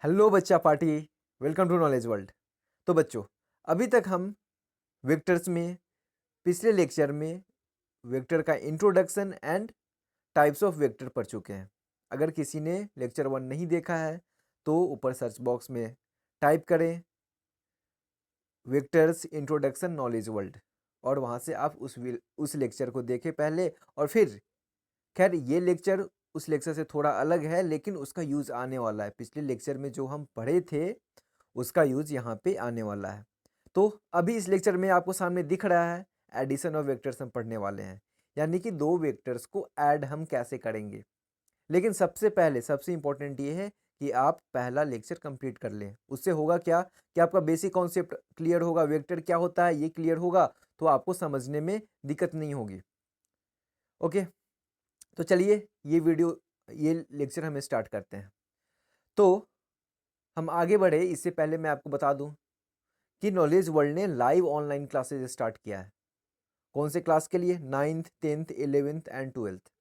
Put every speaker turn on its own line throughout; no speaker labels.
Hello बच्चा party. Welcome to knowledge world. तो बच्चों, अभी तक हम वेक्टर्स में पिछले लेक्चर में वेक्टर का introduction and types of vector पढ़ चुके हैं। अगर किसी ने लेक्चर 1 नहीं देखा है तो ऊपर सर्च बॉक्स में टाइप करें वेक्टर्स इंट्रोडक्शन नॉलेज वर्ल्ड और वहाँ से आप उस लेक्चर को देखें पहले और फिर। खैर ये लेक्चर उस लेक्चर से थोड़ा अलग है लेकिन उसका यूज़ आने वाला है। पिछले लेक्चर में जो हम पढ़े थे उसका यूज़ यहाँ पे आने वाला है। तो अभी इस लेक्चर में आपको सामने दिख रहा है एडिशन ऑफ वेक्टर्स हम पढ़ने वाले हैं, यानी कि दो वेक्टर्स को ऐड हम कैसे करेंगे। लेकिन सबसे पहले सबसे इम्पोर्टेंट ये है कि आप पहला लेक्चर कंप्लीट कर लें। उससे होगा क्या कि आपका बेसिक कॉन्सेप्ट क्लियर होगा, वेक्टर क्या होता है ये क्लियर होगा, तो आपको समझने में दिक्कत नहीं होगी। ओके, तो चलिए ये लेक्चर हम स्टार्ट करते हैं। तो हम आगे बढ़े इससे पहले मैं आपको बता दूं कि नॉलेज वर्ल्ड ने लाइव ऑनलाइन क्लासेज स्टार्ट किया है। कौन से क्लास के लिए? 9th 10th 11th and 12th।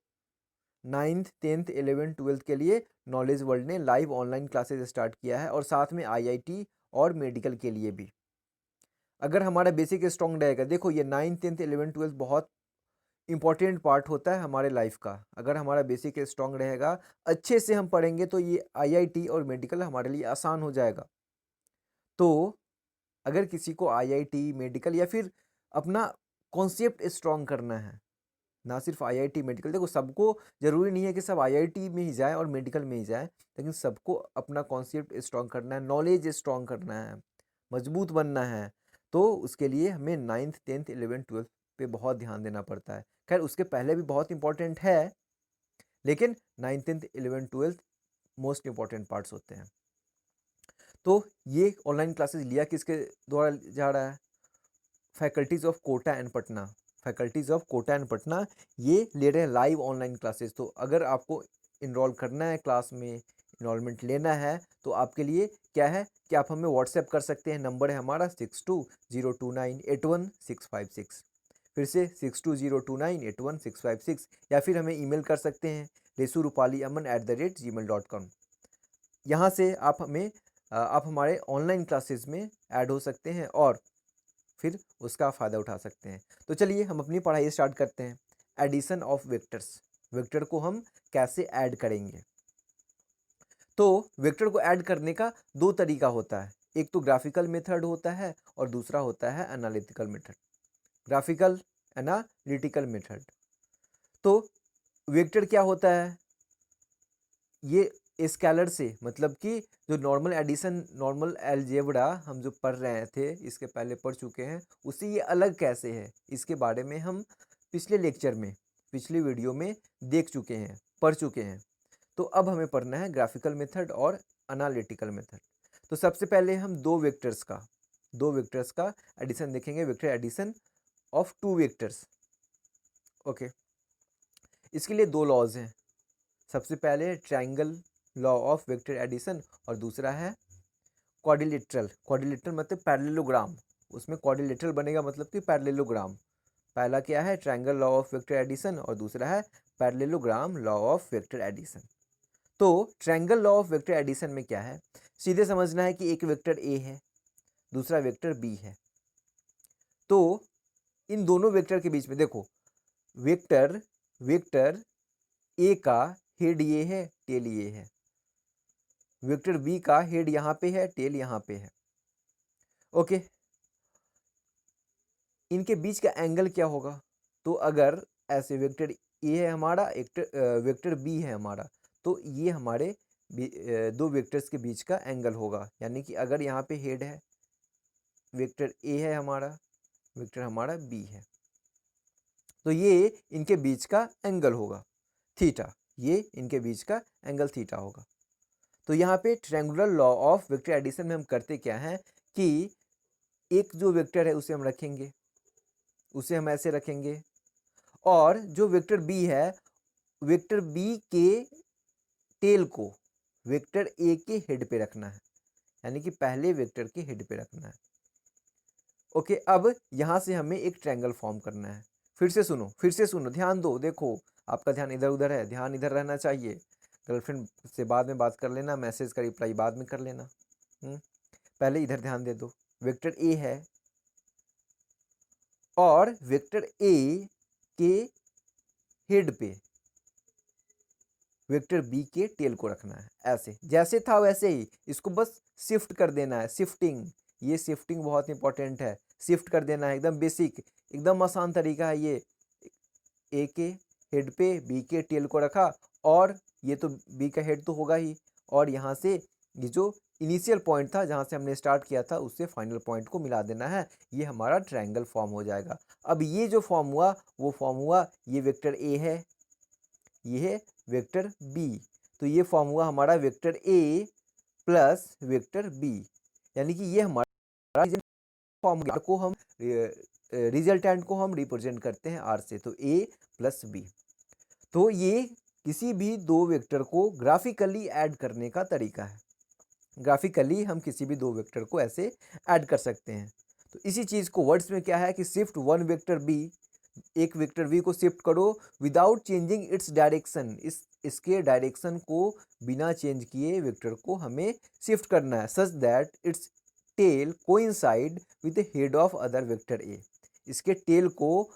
9th 10th 11th 12th के लिए नॉलेज वर्ल्ड ने लाइव ऑनलाइन क्लासेज स्टार्ट किया है और साथ में आईआईटी और मेडिकल के लिए भी। अगर हमारा बेसिक स्ट्रॉन्ग रहेगा, देखो ये 9th 10th 11th 12th बहुत इंपॉर्टेंट पार्ट होता है हमारे लाइफ का। अगर हमारा बेसिक स्ट्रॉन्ग रहेगा, अच्छे से हम पढ़ेंगे तो ये आईआईटी और मेडिकल हमारे लिए आसान हो जाएगा। तो अगर किसी को आईआईटी मेडिकल या फिर अपना कॉन्सेप्ट स्ट्रॉन्ग करना है, ना सिर्फ आईआईटी मेडिकल, देखो सबको ज़रूरी नहीं है कि सब आईआईटी में ही जाए और मेडिकल में ही जाए, लेकिन सबको अपना कॉन्सेप्ट स्ट्रॉन्ग करना है, नॉलेज स्ट्रॉन्ग करना है, मजबूत बनना है। तो उसके लिए हमें 9th 10th 11th 12th पे बहुत ध्यान देना पड़ता है। खैर उसके पहले भी बहुत इंपॉर्टेंट है, लेकिन 9th 10th 11th 12th most important parts होते हैं। तो ये ऑनलाइन क्लासेस लिया किसके द्वारा जा रहा है? Faculties of Kota and Patna. Faculties of Kota and Patna ये ले रहे हैं लाइव ऑनलाइन क्लासेस। तो अगर आपको इनरोल करना है क्लास में, इनरोलमेंट लेना है, तो आपके लिए क्या है कि आप हमें व्हाट्सएप कर सकते हैं। नंबर है हमारा 6202981656। फिर से 6202981656, या फिर हमें ईमेल कर सकते हैं resurupaliaman@gmail.com। यहाँ से आप हमारे ऑनलाइन क्लासेस में ऐड हो सकते हैं और फिर उसका फ़ायदा उठा सकते हैं। तो चलिए हम अपनी पढ़ाई स्टार्ट करते हैं। एडिशन ऑफ वेक्टर्स, वेक्टर को हम कैसे ऐड करेंगे। तो वेक्टर को ऐड करने का दो तरीका होता है, एक तो ग्राफिकल मेथड होता है और दूसरा होता है analytical method. Graphical analytical method. तो वेक्टर क्या होता है? ये स्केलर से, मतलब कि जो नॉर्मल एडिशन, नॉर्मल अलजेब्रा हम जो पढ़ रहे थे, इसके पहले पढ़ चुके हैं, उससे ये अलग कैसे है इसके बारे में हम पिछले लेक्चर में, पिछली वीडियो में देख चुके हैं, पढ़ चुके हैं। तो अब हमें पढ़ना है ग्राफिकल मेथड और एनालिटिकल मेथड। तो सबसे पहले हम दो वेक्टर्स का एडिशन देखेंगे, vector addition of two vectors. Okay, इसके लिए दो लॉज हैं। सबसे पहले triangle law of vector addition और दूसरा है क्वाड्रिलेटरल। क्वाड्रिलेटरल मतलब पैरेललोग्राम, उसमें क्वाड्रिलेटरल बनेगा मतलब कि पैरेललोग्राम। पहला क्या है? Triangle law of vector addition और दूसरा है parallelogram law of vector addition. तो triangle law of vector addition में क्या है? सीधे समझना है कि एक वेक्टर ए है, दूसरा वेक्टर बी है। तो इन दोनों वेक्टर के बीच में देखो, वेक्टर वेक्टर ए का हेड ये है, टेल ये है। वेक्टर बी का हेड यहाँ पे है, टेल यहाँ पे है। ओके, इनके बीच का एंगल क्या होगा? तो अगर ऐसे वेक्टर ए है हमारा, वेक्टर बी है हमारा, तो ये हमारे दो वेक्टर्स के बीच का एंगल होगा। यानी कि अगर यहाँ पे हेड है, वेक्टर ए है हमारा, वेक्टर हमारा बी है, तो ये इनके बीच का एंगल होगा थीटा। ये इनके बीच का एंगल थीटा होगा। तो यहाँ पे triangular law of vector addition में हम करते क्या हैं कि एक जो वेक्टर है उसे हम रखेंगे, उसे हम ऐसे रखेंगे, और जो वेक्टर बी है, वेक्टर बी के टेल को वेक्टर ए के हेड पे रखना है, यानी कि पहले वेक्टर के हेड पे रखना है। ओके, अब यहाँ से हमें एक ट्रायंगल फॉर्म करना है। फिर से सुनो, ध्यान दो। देखो आपका ध्यान इधर उधर है, ध्यान इधर रहना चाहिए। गर्लफ्रेंड से बाद में बात कर लेना, मैसेज का रिप्लाई बाद में कर लेना। पहले इधर ध्यान दे दो, वेक्टर ए है और वेक्टर ए के हेड पे वेक्टर बी के टेल को रखना है। ऐसे जैसे था वैसे ही इसको बस शिफ्ट कर देना है, शिफ्टिंग। ये शिफ्टिंग बहुत इंपॉर्टेंट है, शिफ्ट कर देना है, एकदम बेसिक, एकदम आसान तरीका है ये। ए के हेड पे बी के टेल को रखा, और ये तो बी का हेड तो होगा ही, और यहाँ से ये जो इनिशियल पॉइंट था जहाँ से हमने स्टार्ट किया था उससे फाइनल पॉइंट को मिला देना है। ये हमारा ट्रायंगल फॉर्म हो जाएगा। अब ये जो फॉर्म हुआ वो फॉर्म हुआ, ये वेक्टर ए है, ये है वेक्टर बी, तो ये फॉर्म हुआ हमारा vector a plus vector b, यानी कि ये हमारा फॉर्म को हम रिजल्टेंट को हम रिप्रेजेंट करते हैं आर से, तो ए प्लस बी। तो ये किसी भी दो वेक्टर को ग्राफिकली ऐड करने का तरीका है। ग्राफिकली हम किसी भी दो वेक्टर को ऐसे ऐड कर सकते हैं। तो इसी चीज़ को वर्ड्स में क्या है कि शिफ्ट वन वेक्टर बी, एक वेक्टर वी को शिफ्ट करो विदाउट चेंजिंग इट्स डायरेक्शन, इसके डायरेक्शन को बिना चेंज किए वेक्टर को हमें शिफ्ट करना है, such that its tail coincide with the head of other vector a. इसके टेल को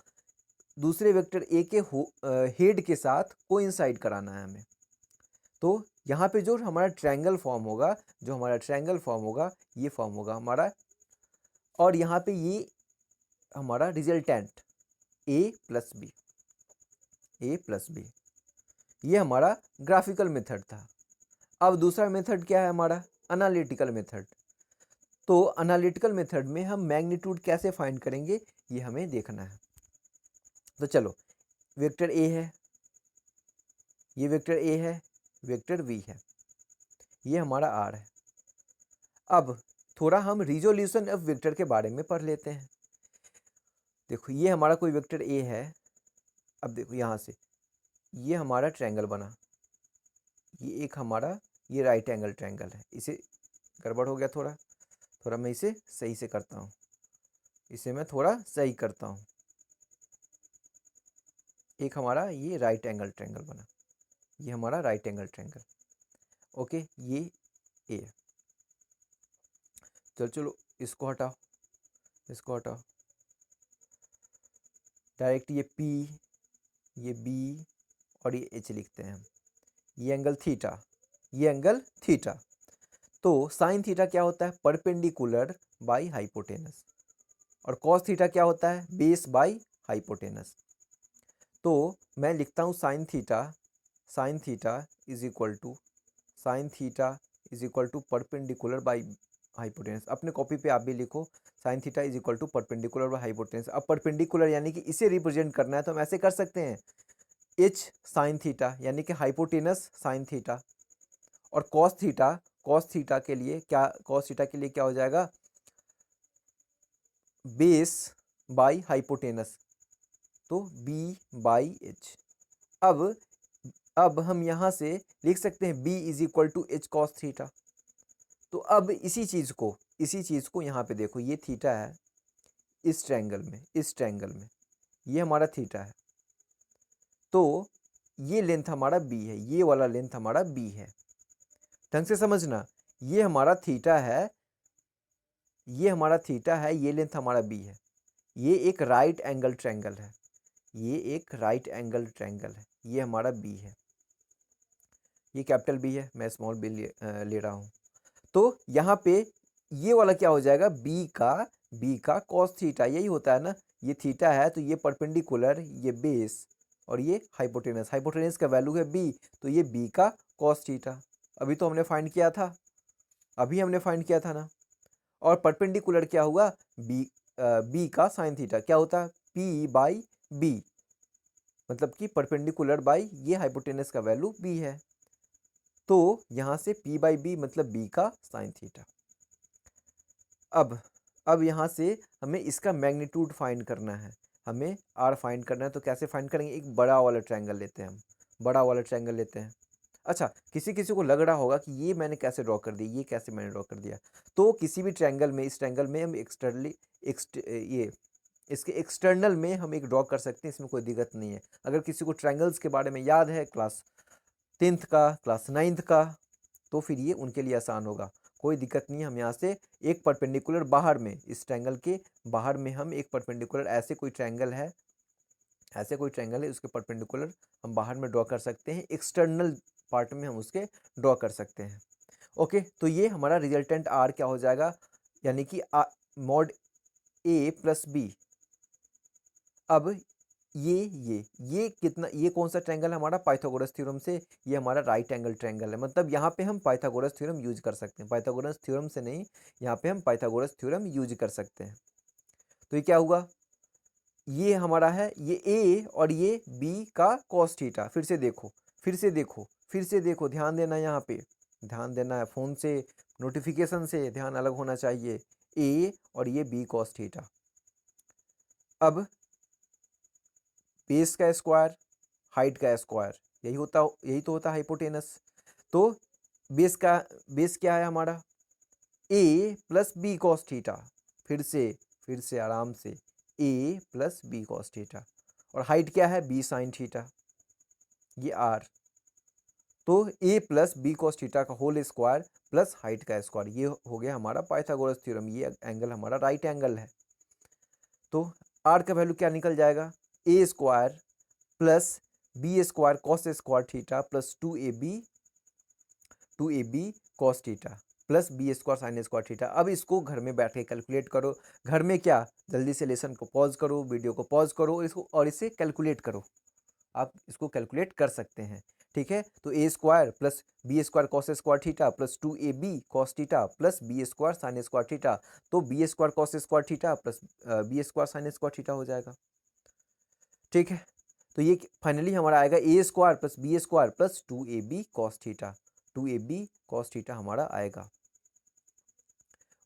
दूसरे वेक्टर ए के हेड के साथ कोइंसाइड कराना है हमें। तो यहाँ पे जो हमारा ट्रायंगल फॉर्म होगा, जो हमारा ट्रायंगल फॉर्म होगा, ये फॉर्म होगा हमारा, और यहाँ पे ये हमारा रिजल्टेंट ए प्लस बी, ए प्लस बी, ये हमारा ग्राफिकल मेथड था। अब दूसरा मेथड क्या है हमारा, एनालिटिकल मेथड। तो एनालिटिकल मेथड में हम मैग्नीट्यूड कैसे फाइंड करेंगे ये हमें देखना है। तो चलो, वेक्टर ए है, ये वेक्टर ए है, वेक्टर वी है, ये हमारा आर है। अब थोड़ा हम रिजोल्यूशन ऑफ वेक्टर के बारे में पढ़ लेते हैं। देखो ये हमारा कोई वेक्टर ए है, अब देखो यहाँ से ये हमारा ट्रायंगल बना, ये एक हमारा ये राइट एंगल ट्रायंगल है, इसे गड़बड़ हो गया थोड़ा, थोड़ा मैं इसे सही से करता हूँ, इसे मैं थोड़ा सही करता हूँ। एक हमारा ये राइट एंगल ट्रायंगल बना, ये हमारा राइट एंगल ट्रायंगल, ओके, ये ए। चलो इसको हटाओ, इसको हटाओ, डायरेक्ट ये पी, ये बी और ये एच लिखते हैं हम। ये एंगल थीटा, ये एंगल थीटा। तो साइन थीटा क्या होता है, परपेंडिकुलर बाई हाइपोटेनस, और कॉस थीटा क्या होता है, बेस बाई हाइपोटेनस। तो मैं लिखता हूँ sine theta, sine theta is equal to, sine theta is equal to perpendicular by hypotenuse. अपने कॉपी पे आप भी लिखो sine theta is equal to perpendicular by hypotenuse. अब परपेंडिकुलर यानी कि इसे रिप्रेजेंट करना है तो हम ऐसे कर सकते हैं, एच साइन थीटा यानी कि हाइपोटेनस साइन थीटा, और कॉस थीटा, कॉस थीटा के लिए क्या, कॉस थीटा के लिए क्या हो जाएगा, बेस बाई हाइपोटेनस, तो बी बाई एच। अब हम यहाँ से लिख सकते हैं b is equal to h cos theta. तो अब इसी चीज़ को यहाँ पे देखो, ये थीटा है इस ट्रायंगल में, इस ट्रायंगल में ये हमारा थीटा है, तो ये लेंथ हमारा b है, ये वाला लेंथ हमारा b है। ढंग से समझना, ये हमारा थीटा है, ये हमारा थीटा है, ये लेंथ हमारा b है। ये एक राइट एंगल ट्रायंगल है, ये एक राइट एंगल ट्रायंगल है, ये हमारा b है, ये कैपिटल B है, मैं स्मॉल b ले रहा हूँ। तो यहाँ पे ये वाला क्या हो जाएगा, b का कॉस थीटा, यही होता है ना, ये थीटा है तो ये परपेंडिकुलर, ये बेस, और ये हाइपोटेनस, हाइपोटेनस का वैल्यू है b, तो ये b का कॉस थीटा। अभी तो हमने फाइंड किया था, अभी हमने फाइंड किया था ना। और परपेंडिकुलर क्या हुआ, b का साइन थीटा क्या होता है, p बाई b, मतलब कि परपेंडिकुलर बाई ये हाइपोटेनस का वैल्यू b है, तो यहाँ से p बाई बी मतलब b का साइन थीटा। अब यहाँ से हमें इसका मैग्नीट्यूड फाइंड करना है, हमें r फाइंड करना है। तो कैसे फाइंड करेंगे, एक बड़ा वाला ट्रायंगल लेते हैं हम, बड़ा वाला ट्रायंगल लेते हैं। अच्छा, किसी को लग रहा होगा कि ये मैंने कैसे ड्रॉ कर दी, ये कैसे मैंने ड्रॉ कर दिया। तो किसी भी ट्रायंगल में, इस ट्रायंगल में हम एक्सटर्नली ये इसके एक्सटर्नल में हम एक ड्रॉ कर सकते हैं, इसमें कोई दिक्कत नहीं है। अगर किसी को ट्रायंगल्स के बारे में याद है, क्लास 10th का, क्लास 9th का, तो फिर ये उनके लिए आसान होगा, कोई दिक्कत नहीं है। हम यहाँ से एक परपेंडिकुलर बाहर में, इस ट्रायंगल के बाहर में हम एक परपेंडिकुलर ऐसे कोई ट्रायंगल है, ऐसे कोई ट्रायंगल है उसके परपेंडिकुलर हम बाहर में ड्रॉ कर सकते हैं, एक्सटर्नल पार्ट में हम उसके ड्रॉ कर सकते हैं। ओके, तो ये हमारा रिजल्टेंट आर क्या हो जाएगा, यानी कि मॉड ए प्लस बी। अब ये कितना, ये कौन सा ट्रायंगल है हमारा, पाइथागोरस थ्योरम से, ये हमारा राइट एंगल ट्रायंगल है। मतलब यहाँ पे हम पाइथागोरस थ्योरम यूज कर सकते हैं, पाइथागोरस थ्योरम से नहीं, यहाँ पे हम पाइथागोरस थ्योरम यूज कर सकते हैं। तो ये क्या हुआ, ये हमारा है ये ए और ये बी का कॉस थीटा। फिर से देखो, फिर से देखो, फिर से देखो, ध्यान देना, यहाँ पे ध्यान देना है, फ़ोन से नोटिफिकेशन से ध्यान अलग होना चाहिए। ए और ये बी कॉस थीटा। अब बेस का स्क्वायर, हाइट का स्क्वायर, यही तो होता है हाइपोटेनस। तो बेस क्या है हमारा, a plus b cos theta. फिर से आराम से, a plus b cos theta. और हाइट क्या है, बी साइन थीटा, ये आर। तो a plus b cos theta का होल स्क्वायर प्लस हाइट का स्क्वायर, ये हो गया हमारा पाइथागोरस थ्योरम। ये एंगल हमारा राइट एंगल है। तो आर का वैल्यू क्या निकल जाएगा, a square plus b square cos square theta plus 2ab cos theta plus b square sine square theta. अब इसको घर में बैठ के कैलकुलेट करो। घर में क्या, जल्दी से लेसन को पॉज करो, वीडियो को पॉज करो, इसको और इसे कैलकुलेट करो। आप इसको कैलकुलेट कर सकते हैं, ठीक है। तो a square plus b square cos square theta plus 2ab cos theta plus b square sine square theta. तो b square cos square theta plus b square sine square theta हो जाएगा, ठीक है। तो ये फाइनली हमारा आएगा a square plus b square plus 2ab cos theta, 2ab cos theta हमारा आएगा।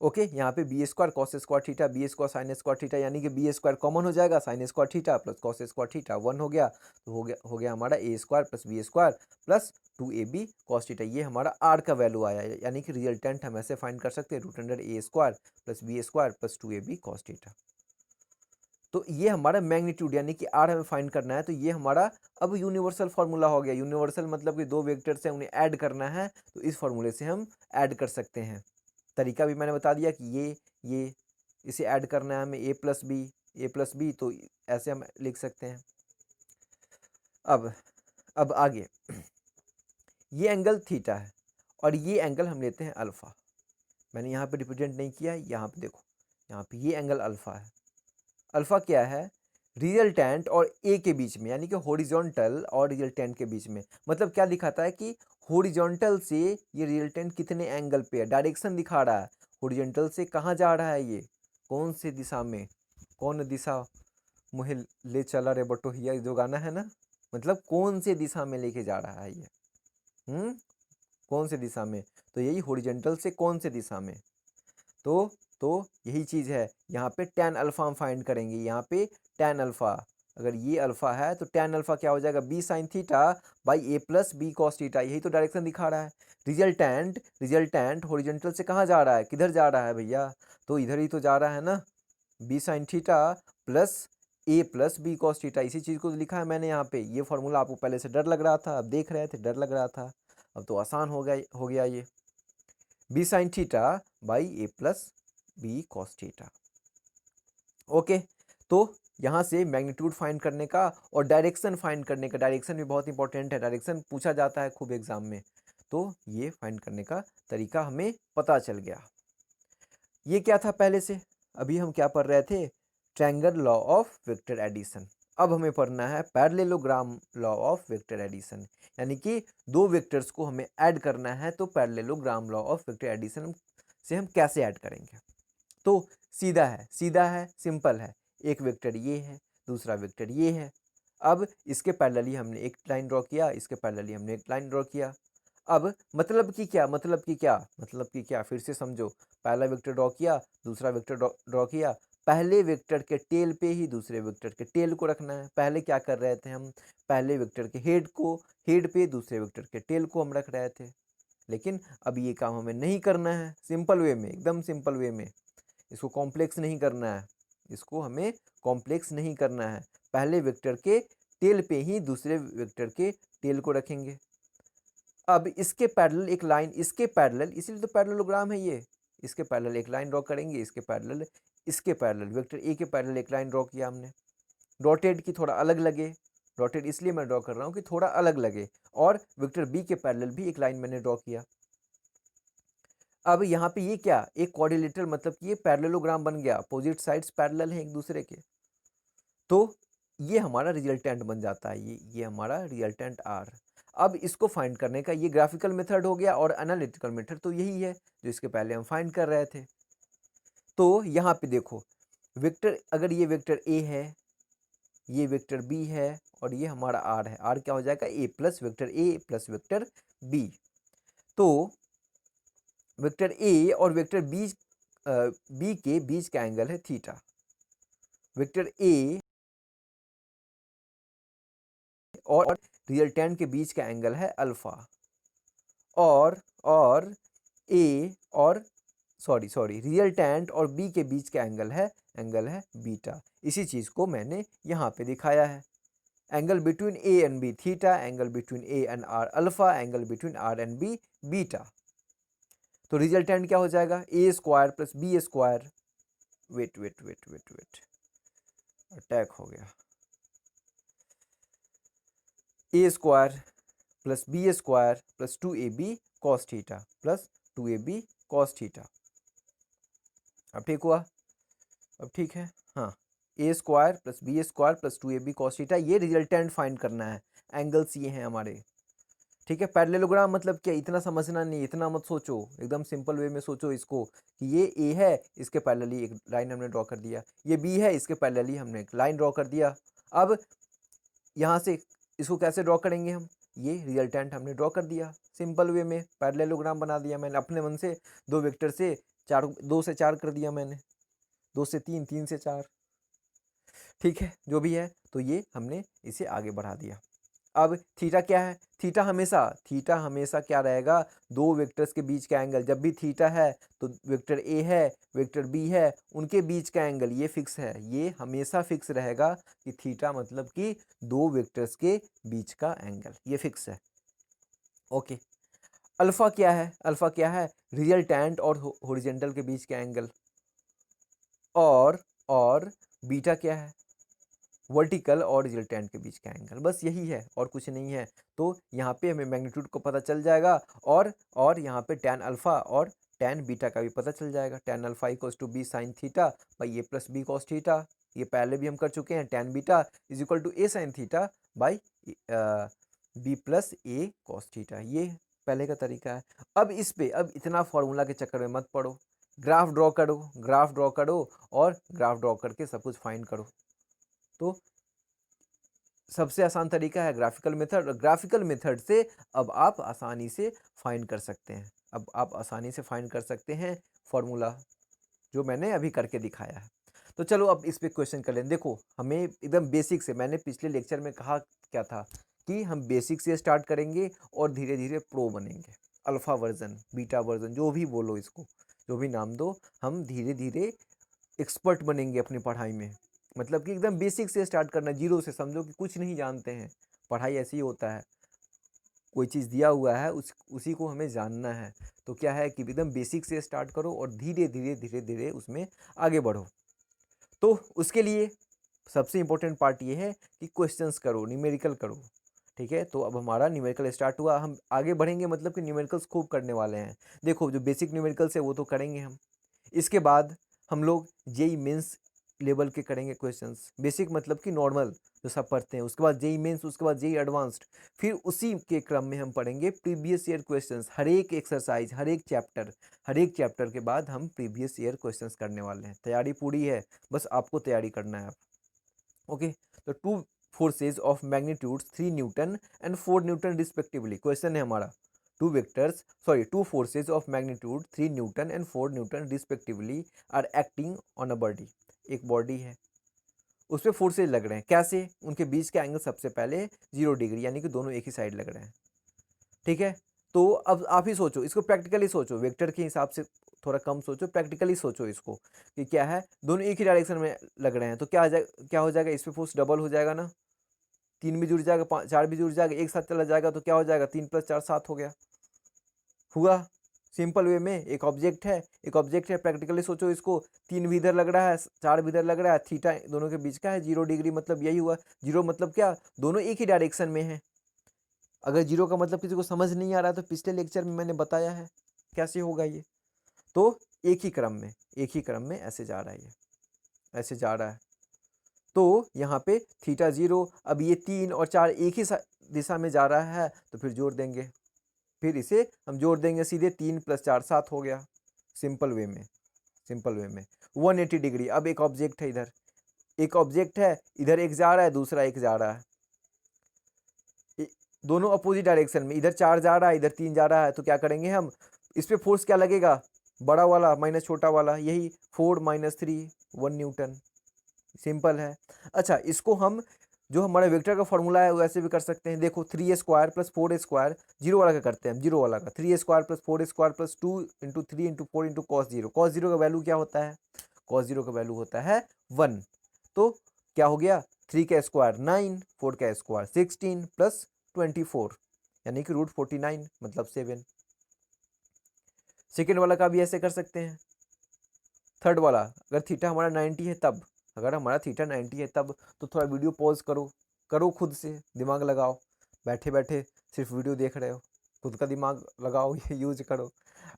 ओके, यहाँ पे b square cos square theta, b square sine square theta, यानी कि बी स्क्वायर कॉमन हो जाएगा, sine square theta plus cos square theta 1 हो गया। तो हो गया हमारा a square plus b square plus 2ab cos theta. ये हमारा आर का वैल्यू आया, यानी कि रिजल्टेंट हम ऐसे फाइंड कर सकते हैं, root under a square plus b square plus 2ab cos theta. तो ये हमारा मैग्नीट्यूड, यानी कि आर हमें फाइंड करना है। तो ये हमारा अब यूनिवर्सल फार्मूला हो गया। यूनिवर्सल मतलब कि दो वेक्टर्स हैं, उन्हें ऐड करना है, तो इस फार्मूले से हम ऐड कर सकते हैं। तरीका भी मैंने बता दिया कि ये इसे ऐड करना है हमें, ए प्लस बी, तो ऐसे हम लिख सकते हैं। अब आगे, ये एंगल थीटा है और ये एंगल हम लेते हैं अल्फ़ा। मैंने यहाँ पे रिप्रेजेंट नहीं किया है, यहाँ पे देखो, यहाँ पे ये एंगल अल्फ़ा है। अल्फ़ा क्या है, रिजल्टेंट और ए के बीच में, यानी कि हॉरिजॉन्टल और रिजल्टेंट के बीच में। मतलब क्या दिखाता है कि हॉरिजॉन्टल से ये रिजल्टेंट कितने एंगल पे है, डायरेक्शन दिखा रहा है। हॉरिजॉन्टल से कहाँ जा रहा है, ये कौन से दिशा में, कौन दिशा मुहे ले चला रे बटोहिया, जो गाना है ना, मतलब कौन से दिशा में लेके जा रहा है ये, कौन से दिशा में। तो यही हॉरिजॉन्टल से कौन से दिशा में, तो यही चीज़ है। यहाँ पे tan अल्फ़ा हम फाइंड करेंगे, यहाँ पे tan अल्फ़ा, अगर ये अल्फ़ा है तो tan अल्फ़ा क्या हो जाएगा, b sine theta by a plus b cos theta. यही तो डायरेक्शन दिखा रहा है। रिजल्टेंट हॉरिजॉन्टल से कहाँ जा रहा है, किधर जा रहा है भैया, तो इधर ही तो जा रहा है ना, b sine theta plus a plus b cos theta. इसी चीज़ को लिखा है मैंने यहाँ पे। ये फॉर्मूला आपको पहले से डर लग रहा था, अब देख रहे थे डर लग रहा था, अब तो आसान हो गया ये, b sine theta by a plus b cos theta. Okay, तो यहाँ से मैग्नीट्यूड फाइंड करने का और डायरेक्शन फाइंड करने का, डायरेक्शन भी बहुत इंपॉर्टेंट है, डायरेक्शन पूछा जाता है खूब एग्जाम में। तो ये फाइंड करने का तरीका हमें पता चल गया। ये क्या था पहले से, अभी हम क्या पढ़ रहे थे, triangle law of vector addition. अब हमें पढ़ना है parallelogram law of vector addition, यानी कि दो वेक्टर्स को हमें ऐड करना है। तो parallelogram law of vector addition से हम कैसे ऐड करेंगे, तो सीधा है, सिंपल है। एक वेक्टर ये है, दूसरा वेक्टर ये है। अब इसके पैरेलली हमने एक लाइन ड्रॉ किया, इसके पैरेलली हमने एक लाइन ड्रॉ किया। अब मतलब कि क्या, फिर से समझो। पहला वेक्टर ड्रॉ किया, दूसरा वेक्टर ड्रॉ किया। पहले वेक्टर के टेल पे ही दूसरे वेक्टर के टेल को रखना है। पहले क्या कर रहे थे हम, पहले वेक्टर के हेड पे दूसरे वेक्टर के टेल को हम रख रहे थे। लेकिन अब ये काम हमें नहीं करना है, सिंपल वे में, एकदम सिंपल वे में। इसको कॉम्प्लेक्स नहीं करना है, इसको हमें कॉम्प्लेक्स नहीं करना है। पहले वेक्टर के टेल पे ही दूसरे वेक्टर के टेल को रखेंगे। अब इसके पैरेलल एक लाइन, इसके पैरेलल, इसीलिए तो पैरेललोग्राम है ये, इसके पैरेलल एक लाइन ड्रॉ करेंगे, इसके पैरेलल, इसके पैरेलल, वेक्टर ए के पैरेलल एक लाइन ड्रॉ किया हमने, डॉटेड की थोड़ा अलग लगे, डॉटेड इसलिए मैं ड्रॉ कर रहा हूँ कि थोड़ा अलग लगे, और वेक्टर बी के पैरेलल भी एक लाइन मैंने ड्रॉ किया। अब यहाँ पे ये क्या, एक क्वाड्रिलेटरल, मतलब कि ये पैरेललोग्राम बन गया, अपोजिट साइड्स पैरेलल हैं एक दूसरे के, तो ये हमारा रिजल्टेंट बन जाता है, ये हमारा रिजल्टेंट आर। अब इसको फाइंड करने का ये ग्राफिकल मेथड हो गया, और एनालिटिकल मेथड तो यही है जो इसके पहले हम फाइंड कर रहे थे। तो यहाँ पे देखो, वेक्टर, अगर ये वेक्टर ए है, ये वेक्टर बी है, और ये हमारा आर है, आर क्या हो जाएगा, a plus vector a plus vector b. तो वेक्टर ए और वेक्टर बी के बीच का एंगल है थीटा, वेक्टर ए और रिजल्टेंट के बीच का एंगल है अल्फा, और ए और सॉरी रिजल्टेंट और बी के बीच का एंगल है बीटा। इसी चीज़ को मैंने यहाँ पे दिखाया है, angle between a and b theta, angle between a and r alpha, angle between r and b beta. तो रिजल्टेंट क्या हो जाएगा, a square plus b square, wait attack हो गया, a square plus b square plus 2ab cos theta plus 2ab cos theta. अब ठीक हुआ, अब ठीक है, हाँ, a square plus b square plus 2ab cos theta, ये रिजल्टेंट फाइंड करना है, एंगल्स ये हैं हमारे, ठीक है। पैरेललोग्राम मतलब क्या, इतना समझना नहीं, इतना मत सोचो, एकदम सिंपल वे में सोचो इसको, कि ये ए है, इसके पैरेलली एक लाइन हमने ड्रॉ कर दिया, ये बी है, इसके पैरेलली हमने एक लाइन ड्रॉ कर दिया। अब यहाँ से इसको कैसे ड्रॉ करेंगे हम, ये रिजल्टेंट हमने ड्रॉ कर दिया, सिंपल वे में पैरेललोग्राम बना दिया मैंने अपने मन से, दो वेक्टर से चार, 2 से 4 कर दिया मैंने, 2 से 3, 3 से 4, ठीक है, जो भी है, तो ये हमने इसे आगे बढ़ा दिया। अब थीटा क्या है, थीटा हमेशा क्या रहेगा, दो वेक्टर्स के बीच का एंगल, जब भी थीटा है तो वेक्टर ए है, वेक्टर बी है, उनके बीच का एंगल ये फिक्स है, ये हमेशा फिक्स रहेगा कि थीटा मतलब कि दो वेक्टर्स के बीच का एंगल, ये फिक्स है। ओके, अल्फा क्या है, रिजल्टेंट और हॉरिजॉन्टल के बीच का एंगल, और बीटा क्या है, वर्टिकल और रिजल्टेंट के बीच का एंगल, बस यही है और कुछ नहीं है। तो यहाँ पे हमें मैग्नीट्यूड को पता चल जाएगा, और यहाँ पे टैन अल्फा और टैन बीटा का भी पता चल जाएगा, tan alpha equals to b sine theta by a plus b cos theta, ये पहले भी हम कर चुके हैं, tan beta is equal to a sine theta by b plus a cos theta, ये पहले का तरीका है। अब इस पे, अब इतना फॉर्मूला के चक्कर में मत पड़ो, ग्राफ ड्रॉ करो, और ग्राफ ड्रॉ करके सब कुछ फाइंड करो। तो सबसे आसान तरीका है ग्राफिकल मेथड, और ग्राफिकल मेथड से अब आप आसानी से फाइंड कर सकते हैं, फॉर्मूला जो मैंने अभी करके दिखाया है। तो चलो अब इस पे क्वेश्चन कर लें। देखो, हमें एकदम बेसिक से, मैंने पिछले लेक्चर में कहा क्या था कि हम बेसिक से स्टार्ट करेंगे और धीरे धीरे प्रो बनेंगे, अल्फा वर्जन, बीटा वर्जन, जो भी बोलो इसको, जो भी नाम दो, हम धीरे धीरे एक्सपर्ट बनेंगे अपनी पढ़ाई में। मतलब कि एकदम बेसिक से स्टार्ट करना, जीरो से, समझो कि कुछ नहीं जानते हैं, पढ़ाई ऐसे ही होता है, कोई चीज़ दिया हुआ है उसी को हमें जानना है। तो क्या है कि एकदम बेसिक से स्टार्ट करो और धीरे धीरे उसमें आगे बढ़ो। तो उसके लिए सबसे इम्पोर्टेंट पार्ट ये है कि क्वेश्चंस करो, न्यूमेरिकल करो, ठीक है। तो अब हमारा न्यूमेरिकल स्टार्ट हुआ, हम आगे बढ़ेंगे, मतलब कि न्यूमेरिकल्स खूब करने वाले हैं। देखो, जो बेसिक न्यूमेरिकल्स है वो तो करेंगे हम, इसके बाद हम लोग जेई मेंस लेवल के करेंगे क्वेश्चंस, बेसिक मतलब कि नॉर्मल जो सब पढ़ते हैं, उसके बाद जेई मेंस, उसके बाद जेई एडवांस्ड, फिर उसी के क्रम में हम पढ़ेंगे प्रीवियस ईयर क्वेश्चंस, हर एक एक्सरसाइज, हर एक चैप्टर के बाद हम प्रीवियस ईयर क्वेश्चंस करने वाले हैं। तैयारी पूरी है, बस आपको तैयारी करना है। ओके, तो two forces of magnitude 3 newton and 4 newton respectively, question है हमारा, two forces of magnitude 3 newton and 4 newton respectively are acting on a body, एक बॉडी है, उस पर फोर्सेज लग रहे हैं, कैसे, उनके बीच का एंगल सबसे पहले 0 डिग्री, यानी कि दोनों एक ही साइड लग रहे हैं, ठीक है। तो अब आप ही सोचो, इसको प्रैक्टिकली सोचो, वेक्टर के हिसाब से थोड़ा कम सोचो, प्रैक्टिकली सोचो इसको कि क्या है, दोनों एक ही डायरेक्शन में लग रहे हैं, तो क्या हो जाएगा, इस पे फोर्स डबल हो जाएगा ना, 3 भी जुड़ जाएगा, 4 भी जुड़ जाएगा, एक साथ चला जाएगा तो क्या हो जाएगा, 3 + 4 7 हो गया। हुआ सिंपल वे में। एक ऑब्जेक्ट है, प्रैक्टिकली सोचो इसको, 3 भी इधर लग रहा है, 4 भी इधर लग रहा है, थीटा दोनों के बीच का है 0 डिग्री, मतलब यही हुआ। 0 मतलब क्या, दोनों एक ही डायरेक्शन में है। अगर 0 का मतलब किसी को समझ नहीं आ रहा है तो पिछले लेक्चर में मैंने बताया है कैसे होगा ये। तो एक ही क्रम में ऐसे जा रहा है, ये ऐसे जा रहा है। तो यहाँ पे थीटा 0, अब ये 3 और 4 एक ही दिशा में जा रहा है, तो फिर जोड़ देंगे, फिर इसे हम जोड़ देंगे सीधे, 3 + 4 7 हो गया। सिंपल वे में 180 डिग्री। अब एक ऑब्जेक्ट है इधर, इधर एक जा रहा है, दूसरा एक जा रहा है, दोनों अपोजिट डायरेक्शन में। इधर 4 जा रहा है, इधर 3 जा रहा है, तो क्या करेंगे हम, इस पे फोर्स क्या लगेगा, बड़ा वाला माइनस छोटा वाला, यही 4 - 3 1 न्यूटन। सिंपल है। अच्छा, इसको हम जो हमारा वेक्टर का फॉर्मूला है वैसे भी कर सकते हैं। देखो 3a² + 4a², जीरो वाला का करते हैं, जीरो वाला का 3a² + 4a² + 2 × 3 × 4 × cos 0। cos 0 का वैल्यू क्या होता है, cos 0 का वैल्यू होता है 1। तो क्या हो गया, 3 का स्क्वायर 9, 4 का स्क्वायर 16 + 24 यानी कि √49 मतलब 7। सेकेंड वाला का भी ऐसे कर सकते हैं। थर्ड वाला, अगर थीटा हमारा 90 है तब, तो थोड़ा वीडियो पॉज करो खुद से, दिमाग लगाओ। बैठे बैठे सिर्फ वीडियो देख रहे हो, खुद का दिमाग लगाओ, ये यूज करो।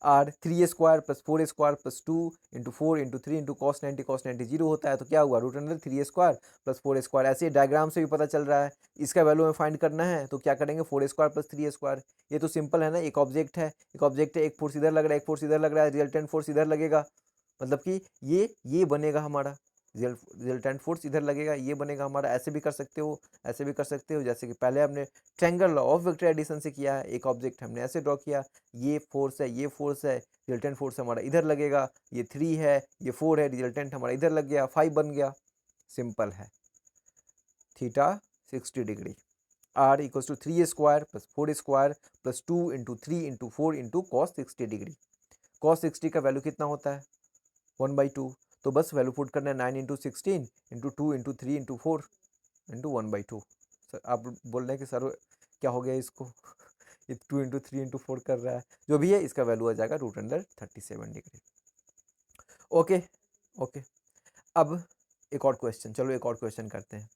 और 3a² + 4a² + 2 × 4 × 3 × cos 90 0 होता है, तो क्या हुआ, √3a² + 4a²। ऐसे डायग्राम से भी पता चल रहा है। इसका वैल्यू हमें फाइंड करना है, तो क्या करेंगे, 4a² + 3a²। ये तो सिंपल है ना, एक ऑब्जेक्ट है, एक फोर्स इधर लग रहा है, एक फोर्स इधर लग रहा है, रिजल्टेंट फोर्स इधर लगेगा, मतलब कि ये बनेगा हमारा, रिजल्टेंट फोर्स इधर लगेगा, ये बनेगा हमारा। ऐसे भी कर सकते हो, जैसे कि पहले हमने triangle law of vector addition से किया है। एक ऑब्जेक्ट हमने ऐसे ड्रॉ किया, ये फोर्स है, रिजल्टेंट फोर्स हमारा इधर लगेगा, ये 3 है, ये 4 है, रिजल्टेंट हमारा इधर लग गया, 5 बन गया। सिंपल है। Theta 60 degree, r = 3a² + 4a² + 2 × 3 × 4 × cos 60 degree. cos 60 का वैल्यू कितना होता है, 1/2। तो बस वैल्यू पुट करना है, 9 × 16 × 2 × 3 × 4 × 1/2। सर आप बोल रहे हैं कि सर क्या हो गया इसको, ये 2 × 3 × 4 कर रहा है, जो भी है इसका वैल्यू आ जाएगा √37 डिग्री। Okay okay. अब एक और क्वेश्चन करते हैं।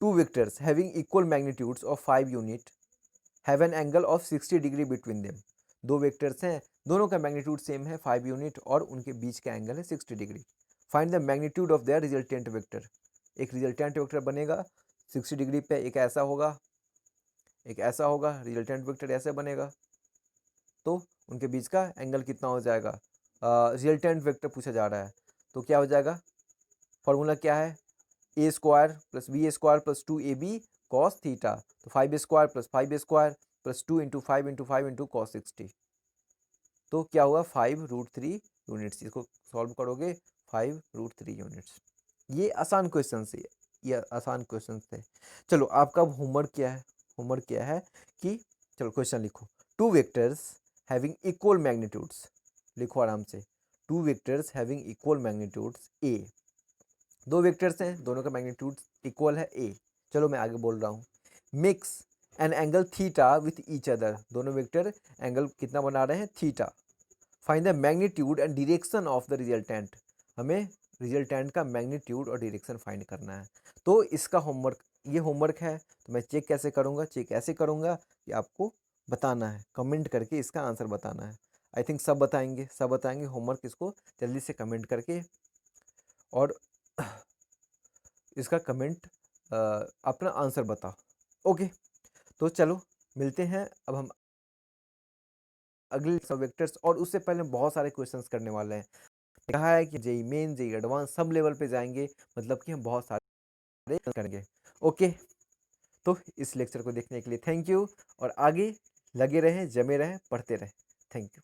2 vectors having equal magnitudes of 5 unit have an angle of 60 degree between them. 2 vectors हैं, दोनों का मैग्नीट्यूड सेम है 5 यूनिट, और उनके बीच का एंगल है 60 degree. Find the magnitude of their resultant vector. एक रिजल्टेंट वेक्टर बनेगा 60 डिग्री पे, एक ऐसा होगा, रिजल्टेंट वेक्टर ऐसे बनेगा। तो उनके बीच का एंगल कितना हो जाएगा, रिजल्टेंट वेक्टर पूछा जा रहा है, तो क्या हो जाएगा, फॉर्मूला क्या है, a² + b² + 2ab cos theta. तो 5a² + 5a² + 2 × 5 × 5 × cos 60। तो क्या हुआ, 5√3 यूनिट्स। इसको सॉल्व करोगे 5√3 यूनिट्स। ये आसान क्वेश्चन थे। चलो आपका होमवर्क क्या है कि, चलो क्वेश्चन लिखो। 2 वेक्टर्स हैविंग इक्वल मैग्नीट्यूड्स, लिखो आराम से। 2 vectors having equal magnitudes a। 2 vectors हैं, दोनों का मैग्नीट्यूड इक्वल है a। चलो मैं आगे बोल रहा हूँ। Mix an angle theta with each other. दोनों वेक्टर एंगल कितना बना रहे हैं, theta. Find the magnitude and direction of the resultant. हमें रिजल्टेंट का मैग्नीट्यूड और डायरेक्शन फाइंड करना है। तो इसका होमवर्क है। तो मैं चेक कैसे करूँगा, ऐसे करूँगा कि आपको बताना है, कमेंट करके इसका आंसर बताना है। आई थिंक सब बताएंगे होमवर्क। इसको जल्दी से कमेंट करके और इसका कमेंट अपना आंसर बताओ। ओके, तो चलो मिलते हैं अब हम अगले सब वेक्टर्स, और उससे पहले बहुत सारे क्वेश्चंस करने वाले हैं। कहा है कि JEE main, JEE advance sub level पे जाएंगे, मतलब कि हम बहुत सारे करेंगे। ओके, तो इस लेक्चर को देखने के लिए थैंक यू, और आगे लगे रहें, जमे रहें, पढ़ते रहें। Thank you.